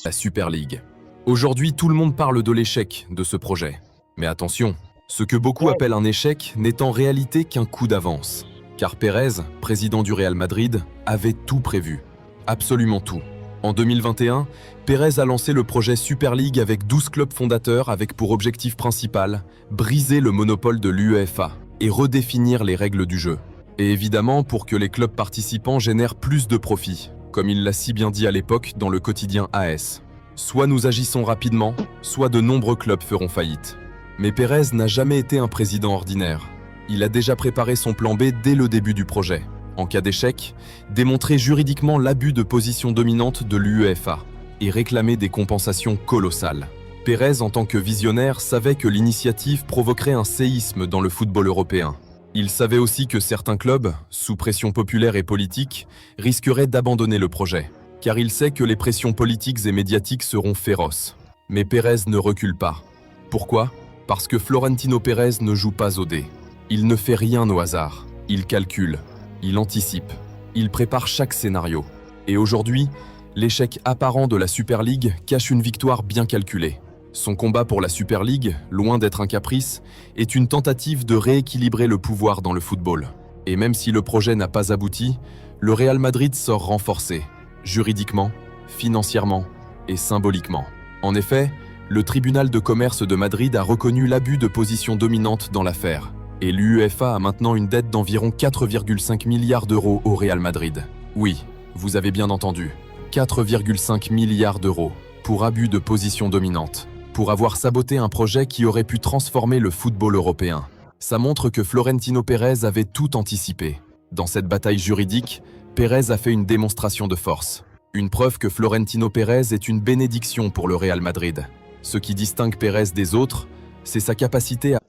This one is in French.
La Super League. Aujourd'hui, tout le monde parle de l'échec de ce projet. Mais attention, ce que beaucoup appellent un échec n'est en réalité qu'un coup d'avance. Car Pérez, président du Real Madrid, avait tout prévu. Absolument tout. En 2021, Pérez a lancé le projet Super League avec 12 clubs fondateurs avec pour objectif principal briser le monopole de l'UEFA et redéfinir les règles du jeu. Et évidemment pour que les clubs participants génèrent plus de profits, comme il l'a si bien dit à l'époque dans le quotidien AS. Soit nous agissons rapidement, soit de nombreux clubs feront faillite. Mais Pérez n'a jamais été un président ordinaire. Il a déjà préparé son plan B dès le début du projet. En cas d'échec, démontrer juridiquement l'abus de position dominante de l'UEFA et réclamer des compensations colossales. Pérez, en tant que visionnaire, savait que l'initiative provoquerait un séisme dans le football européen. Il savait aussi que certains clubs, sous pression populaire et politique, risqueraient d'abandonner le projet, car il sait que les pressions politiques et médiatiques seront féroces. Mais Pérez ne recule pas. Pourquoi ? Parce que Florentino Pérez ne joue pas au dé. Il ne fait rien au hasard. Il calcule, il anticipe, il prépare chaque scénario. Et aujourd'hui, l'échec apparent de la Super League cache une victoire bien calculée. Son combat pour la Super League, loin d'être un caprice, est une tentative de rééquilibrer le pouvoir dans le football. Et même si le projet n'a pas abouti, le Real Madrid sort renforcé, juridiquement, financièrement et symboliquement. En effet, le tribunal de commerce de Madrid a reconnu l'abus de position dominante dans l'affaire. Et l'UEFA a maintenant une dette d'environ 4,5 milliards d'euros au Real Madrid. Oui, vous avez bien entendu, 4,5 milliards d'euros pour abus de position dominante, pour avoir saboté un projet qui aurait pu transformer le football européen. Ça montre que Florentino Pérez avait tout anticipé. Dans cette bataille juridique, Pérez a fait une démonstration de force. Une preuve que Florentino Pérez est une bénédiction pour le Real Madrid. Ce qui distingue Pérez des autres, c'est sa capacité à